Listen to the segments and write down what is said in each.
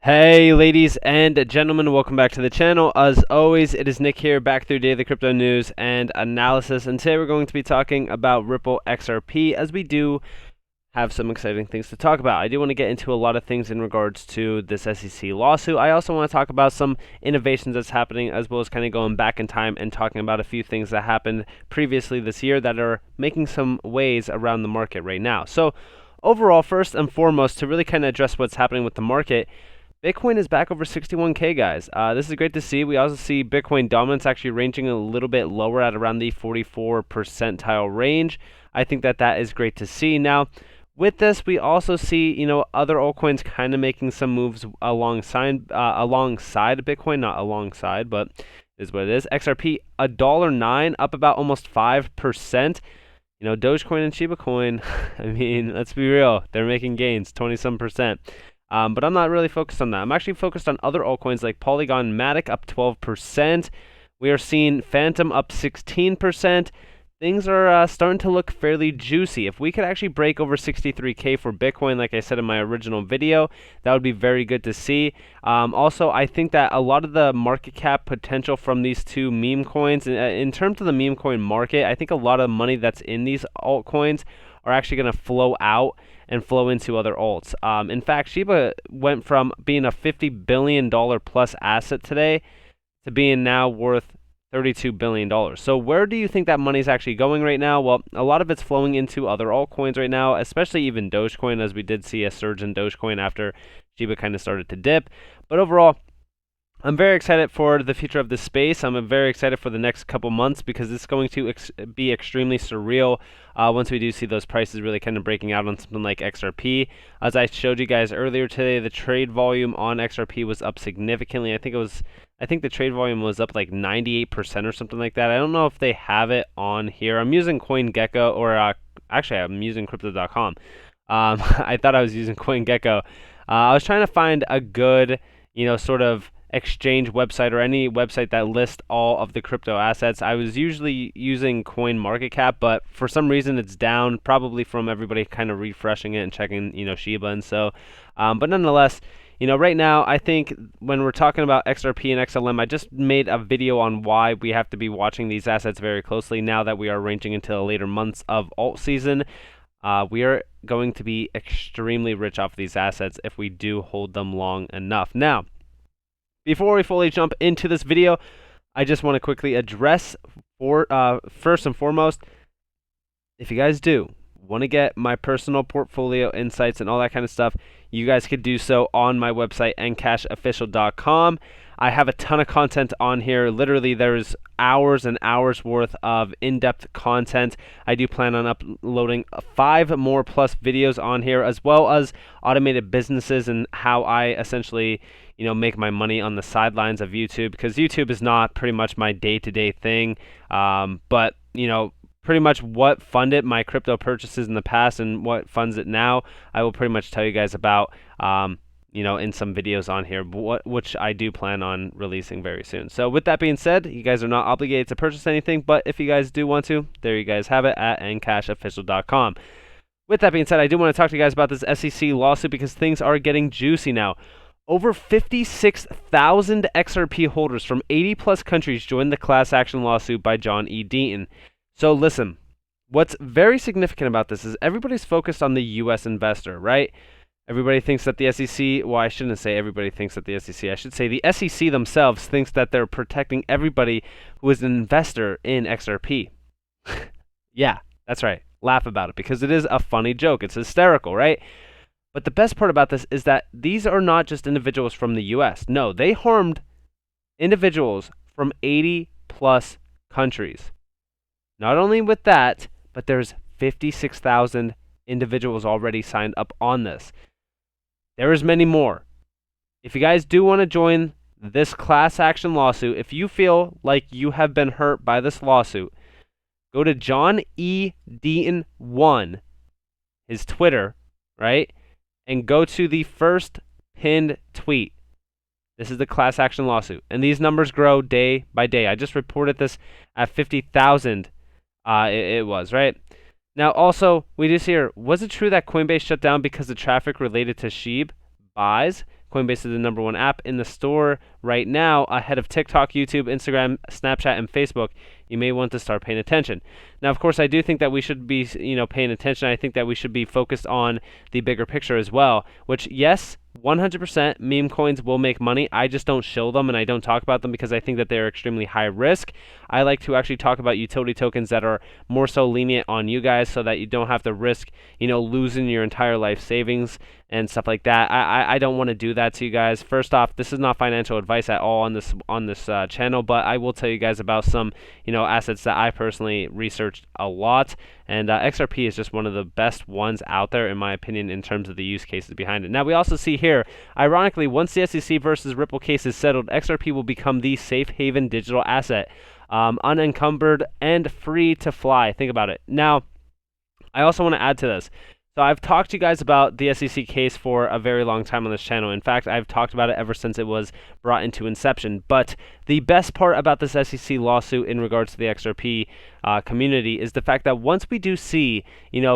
Hey ladies and gentlemen, welcome back to the channel. As always, it is Nick here, back through daily crypto news and analysis, and today we're going to be talking about Ripple XRP, as we do have some exciting things to talk about. I do want to get into a lot of things in regards to this SEC lawsuit. I also want to talk about some innovations that's happening, as well as kind of going back in time and talking about a few things that happened previously this year that are making some waves around the market right now. So overall, first and foremost, to really kind of address what's happening with the market, Bitcoin is back over 61K, guys. This is great to see. We also see Bitcoin dominance actually ranging a little bit lower at around the 44 percentile range. I think that is great to see. Now, with this, we also see, other altcoins kind of making some moves alongside Bitcoin, not alongside, but is what it is. XRP $1.09, up about almost 5%. Dogecoin and Shiba Coin, I mean, let's be real, they're making gains, 20-some percent. But I'm not really focused on that. I'm actually focused on other altcoins like Polygon Matic up 12%. We are seeing Phantom up 16%. Things are starting to look fairly juicy. If we could actually break over 63K for Bitcoin, like I said in my original video, that would be very good to see. Also, I think that a lot of the market cap potential from these two meme coins, in terms of the meme coin market, I think a lot of money that's in these altcoins are actually going to flow out and flow into other alts. In fact, Shiba went from being a $50 billion plus asset today to being now worth $32 billion. So where do you think that money is actually going right now? Well, a lot of it's flowing into other altcoins right now, especially even Dogecoin, as we did see a surge in Dogecoin after Shiba kind of started to dip. But overall, I'm very excited for the future of this space. I'm very excited for the next couple months because it's going to be extremely surreal once we do see those prices really kind of breaking out on something like XRP. As I showed you guys earlier today, the trade volume on XRP was up significantly. I think the trade volume was up like 98% or something like that. I don't know if they have it on here. I'm using CoinGecko, or actually I'm using Crypto.com. I thought I was using CoinGecko. I was trying to find a good, sort of exchange website or any website that lists all of the crypto assets. I was usually using CoinMarketCap, but for some reason it's down, probably from everybody kind of refreshing it and checking, Shiba. And so, but nonetheless, right now, I think when we're talking about XRP and XLM, I just made a video on why we have to be watching these assets very closely now that we are ranging into the later months of alt season. We are going to be extremely rich off these assets if we do hold them long enough. Now, before we fully jump into this video, I just want to quickly address, first and foremost, if you guys do want to get my personal portfolio insights and all that kind of stuff, you guys could do so on my website, NCashOfficial.com. I have a ton of content on here. Literally, there's hours and hours worth of in-depth content. I do plan on uploading 5 more plus videos on here, as well as automated businesses and how I essentially, make my money on the sidelines of YouTube, because YouTube is not pretty much my day-to-day thing. But, pretty much what funded my crypto purchases in the past and what funds it now, I will pretty much tell you guys about, in some videos on here, which I do plan on releasing very soon. So with that being said, you guys are not obligated to purchase anything, but if you guys do want to, there you guys have it at NCashOfficial.com. With that being said, I do want to talk to you guys about this SEC lawsuit because things are getting juicy now. Over 56,000 XRP holders from 80 plus countries joined the class action lawsuit by John E. Deaton. So listen, what's very significant about this is everybody's focused on the U.S. investor, right? Everybody thinks that the SEC, well, I shouldn't say everybody thinks that the SEC, I should say the SEC themselves thinks that they're protecting everybody who is an investor in XRP. Yeah, that's right. Laugh about it because it is a funny joke. It's hysterical, right? But the best part about this is that these are not just individuals from the U.S. No, they harmed individuals from 80 plus countries. Not only with that, but there's 56,000 individuals already signed up on this. There is many more. If you guys do want to join this class action lawsuit, if you feel like you have been hurt by this lawsuit, go to John E. Deaton 1, his Twitter, right? And go to the first pinned tweet. This is the class action lawsuit. And these numbers grow day by day. I just reported this at 50,000. It was, right? Now, also, we just hear, was it true that Coinbase shut down because of traffic related to SHIB buys? Coinbase is the #1 app in the store right now, ahead of TikTok, YouTube, Instagram, Snapchat, and Facebook. You may want to start paying attention. Now, of course, I do think that we should be, paying attention. I think that we should be focused on the bigger picture as well, which, yes, 100% meme coins will make money. I just don't shill them and I don't talk about them because I think that they're extremely high risk. I like to actually talk about utility tokens that are more so lenient on you guys so that you don't have to risk, losing your entire life savings and stuff like that. I don't want to do that to you guys. First off, this is not financial advice at all on this channel, but I will tell you guys about some, assets that I personally researched a lot, and XRP is just one of the best ones out there in my opinion in terms of the use cases behind it. Now we also see here, ironically, once the SEC versus Ripple case is settled, XRP will become the safe haven digital asset, unencumbered and free to fly. Think about it. Now, I also want to add to this. So I've talked to you guys about the SEC case for a very long time on this channel. In fact, I've talked about it ever since it was brought into inception. But the best part about this SEC lawsuit in regards to the XRP community is the fact that once we do see,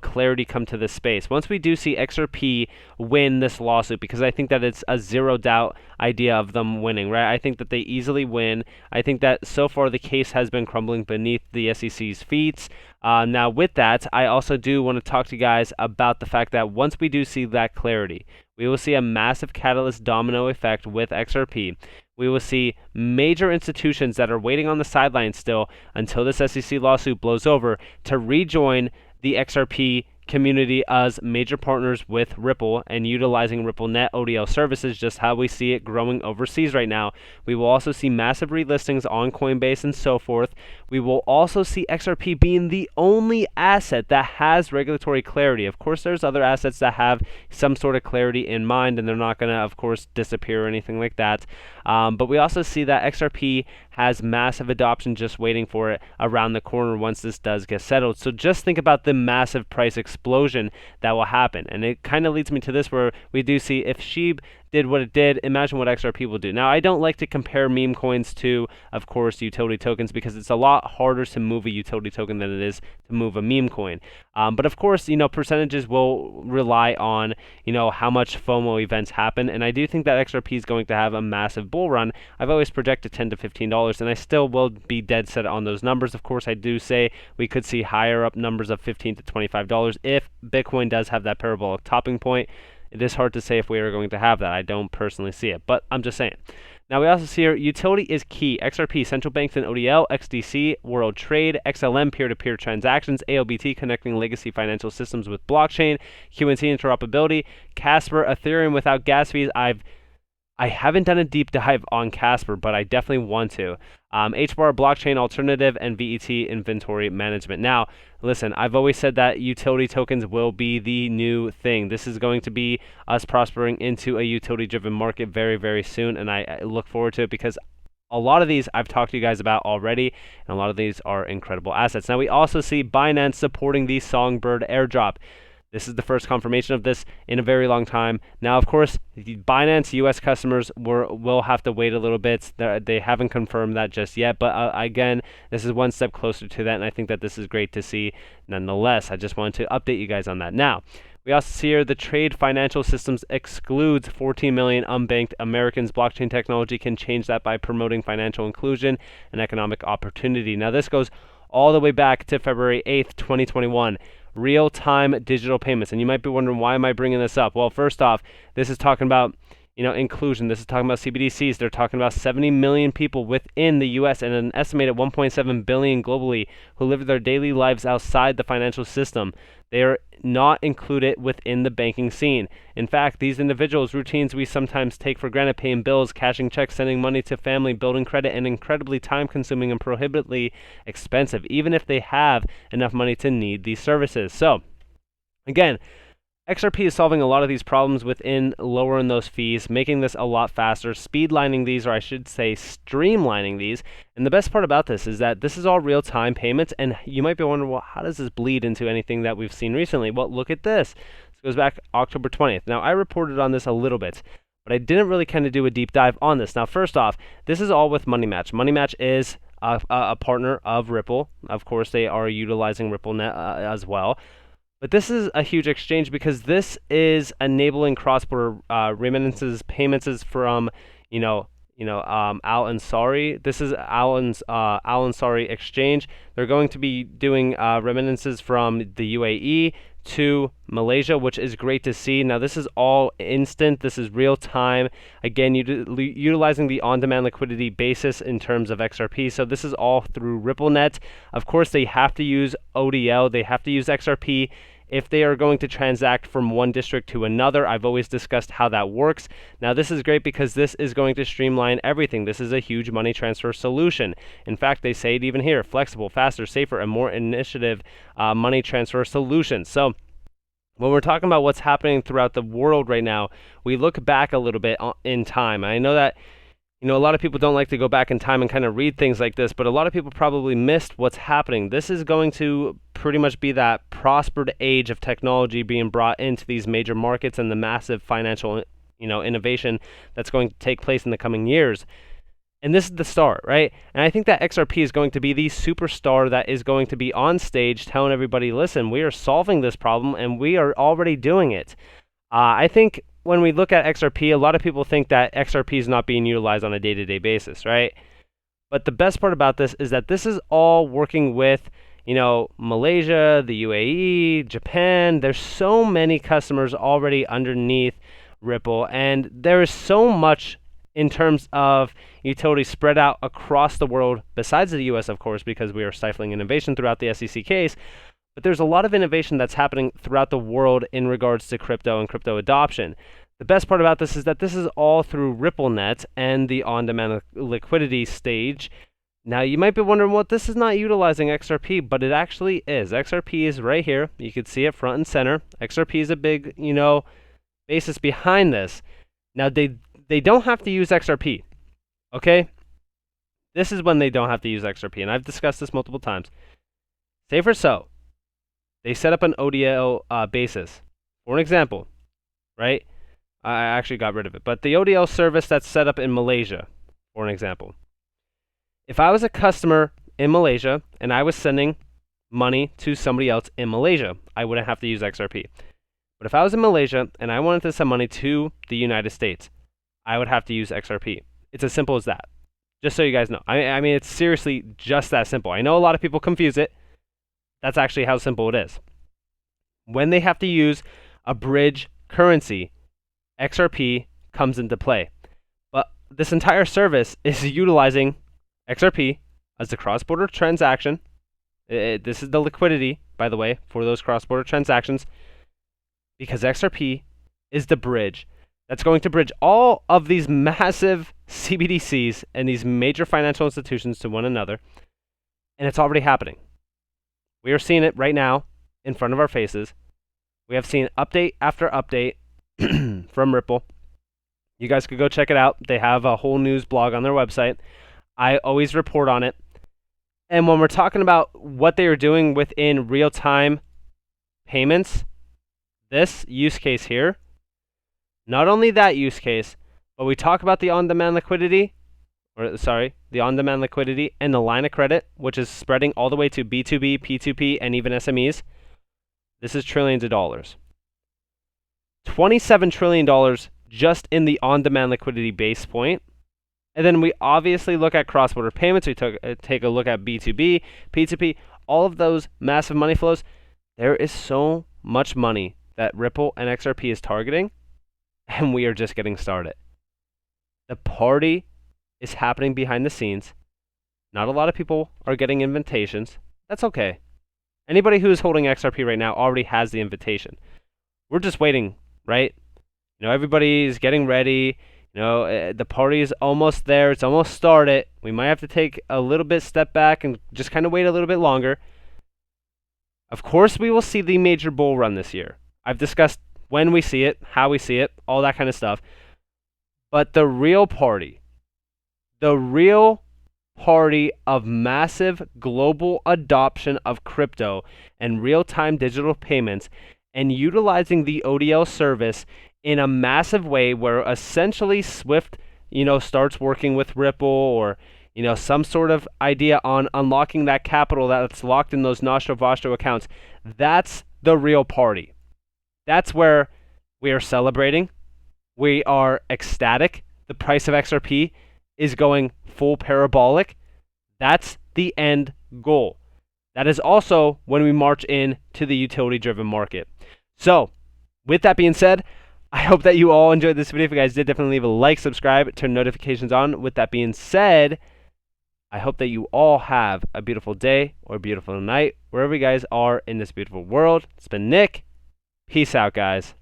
clarity come to this space, once we do see XRP win this lawsuit, because I think that it's a zero doubt idea of them winning, right? I think that they easily win. I think that so far the case has been crumbling beneath the SEC's feet. Now, with that, I also do want to talk to you guys about the fact that once we do see that clarity, we will see a massive catalyst domino effect with XRP. We will see major institutions that are waiting on the sidelines still until this SEC lawsuit blows over to rejoin the XRP community as major partners with Ripple and utilizing RippleNet ODL services, just how we see it growing overseas right now. We will also see massive relistings on Coinbase and so forth. We will also see XRP being the only asset that has regulatory clarity. Of course, there's other assets that have some sort of clarity in mind, and they're not going to, of course, disappear or anything like that. But we also see that XRP has massive adoption just waiting for it around the corner once this does get settled. So just think about the massive price explosion that will happen. And it kind of leads me to this, where we do see if SHIB did what it did, imagine what XRP will do. Now, I don't like to compare meme coins to, of course, utility tokens because it's a lot harder to move a utility token than it is to move a meme coin. But of course, percentages will rely on, how much FOMO events happen. And I do think that XRP is going to have a massive bull run. I've always projected $10 to $15, and I still will be dead set on those numbers. Of course, I do say we could see higher up numbers of $15 to $25 if Bitcoin does have that parabolic topping point. It is hard to say if we are going to have that. I don't personally see it, but I'm just saying. Now we also see here, utility is key. XRP, central banks and ODL, XDC, world trade, XLM, peer-to-peer transactions, ALBT, connecting legacy financial systems with blockchain, QNC interoperability, Casper, Ethereum without gas fees. I haven't done a deep dive on Casper, but I definitely want to. HBAR, blockchain alternative, and VET inventory management. Now, listen, I've always said that utility tokens will be the new thing. This is going to be us prospering into a utility-driven market very, very soon, and I look forward to it because a lot of these I've talked to you guys about already, and a lot of these are incredible assets. Now, we also see Binance supporting the Songbird airdrop. This is the first confirmation of this in a very long time. Now, of course, the Binance US customers will have to wait a little bit. They haven't confirmed that just yet, but again, this is one step closer to that, and I think that this is great to see nonetheless. I just wanted to update you guys on that. Now, we also see here the trade financial systems excludes 14 million unbanked Americans. Blockchain technology can change that by promoting financial inclusion and economic opportunity. Now, this goes all the way back to February 8th, 2021. Real-time digital payments. And you might be wondering, why am I bringing this up? Well, first off, this is talking about inclusion. This is talking about CBDCs. They're talking about 70 million people within the U.S. and an estimated 1.7 billion globally who live their daily lives outside the financial system. They are not included within the banking scene. In fact, these individuals' routines we sometimes take for granted, paying bills, cashing checks, sending money to family, building credit, and incredibly time-consuming and prohibitively expensive, even if they have enough money to need these services. So, again, XRP is solving a lot of these problems within lowering those fees, making this a lot faster, speedlining these, or I should say streamlining these. And the best part about this is that this is all real-time payments, and you might be wondering, well, how does this bleed into anything that we've seen recently? Well, look at this. This goes back October 20th. Now, I reported on this a little bit, but I didn't really kind of do a deep dive on this. Now, first off, this is all with Money Match. Money Match is a partner of Ripple. Of course, they are utilizing RippleNet as well. But this is a huge exchange because this is enabling cross-border remittances, payments from, Al Ansari. This is Al Ansari exchange. They're going to be doing remittances from the UAE to Malaysia, which is great to see. Now, this is all instant. This is real time. Again, utilizing the on-demand liquidity basis in terms of XRP. So this is all through RippleNet. Of course, they have to use ODL. They have to use XRP if they are going to transact from one district to another. I've always discussed how that works. Now, this is great because this is going to streamline everything. This is a huge money transfer solution. In fact, they say it even here: flexible, faster, safer, and more initiative money transfer solutions. So when we're talking about what's happening throughout the world right now, we look back a little bit in time. I know that a lot of people don't like to go back in time and kind of read things like this, but a lot of people probably missed what's happening. This is going to pretty much be that prospered age of technology being brought into these major markets and the massive financial, innovation that's going to take place in the coming years. And this is the start, right? And I think that XRP is going to be the superstar that is going to be on stage telling everybody, listen, we are solving this problem and we are already doing it. I think when we look at XRP, a lot of people think that XRP is not being utilized on a day-to-day basis, right? But the best part about this is that this is all working with, Malaysia, the UAE, Japan. There's so many customers already underneath Ripple, and there is so much in terms of utility spread out across the world, besides the US, of course, because we are stifling innovation throughout the SEC case. But there's a lot of innovation that's happening throughout the world in regards to crypto and crypto adoption. The best part about this is that this is all through RippleNet and the on-demand liquidity stage. Now, you might be wondering, well, this is not utilizing XRP, but it actually is. XRP is right here. You can see it front and center. XRP is a big, basis behind this. Now, they don't have to use XRP, okay? This is when they don't have to use XRP, and I've discussed this multiple times. Say for so, they set up an ODL basis. For an example, right? I actually got rid of it. But the ODL service that's set up in Malaysia, for an example. If I was a customer in Malaysia and I was sending money to somebody else in Malaysia, I wouldn't have to use XRP. But if I was in Malaysia and I wanted to send money to the United States, I would have to use XRP. It's as simple as that. Just so you guys know. I mean, it's seriously just that simple. I know a lot of people confuse it. That's actually how simple it is. When they have to use a bridge currency, XRP comes into play. But this entire service is utilizing XRP as the cross-border transaction. This is the liquidity, by the way, for those cross-border transactions, because XRP is the bridge that's going to bridge all of these massive CBDCs and these major financial institutions to one another, and it's already happening. We are seeing it right now in front of our faces. We have seen update after update from Ripple. You guys could go check it out. They have a whole news blog on their website. I always report on it. And when we're talking about what they are doing within real-time payments, this use case here, not only that use case, but we talk about the on-demand liquidity, the on-demand liquidity and the line of credit, which is spreading all the way to B2B, P2P, and even SMEs. This is trillions of dollars. $27 trillion just in the on-demand liquidity base point. And then we obviously look at cross-border payments. We take a look at B2B, P2P, all of those massive money flows. There is so much money that Ripple and XRP is targeting, and we are just getting started. The party is happening behind the scenes. Not a lot of people are getting invitations. That's okay. Anybody who is holding XRP right now already has the invitation. We're just waiting, right? Everybody is getting ready. The party is almost there. It's almost started. We might have to take a little bit step back and just kind of wait a little bit longer. Of course, we will see the major bull run this year. I've discussed when we see it, how we see it, all that kind of stuff. But the real party of massive global adoption of crypto and real-time digital payments and utilizing the ODL service in a massive way where essentially Swift, starts working with Ripple or, some sort of idea on unlocking that capital that's locked in those Nostro Vostro accounts. That's the real party. That's where we are celebrating. We are ecstatic. The price of XRP is going full parabolic. That's the end goal. That is also when we march in to the utility-driven market. So, with that being said, I hope that you all enjoyed this video. If you guys did, definitely leave a like, subscribe, turn notifications on. With that being said, I hope that you all have a beautiful day or a beautiful night, wherever you guys are in this beautiful world. It's been Nick. Peace out, guys.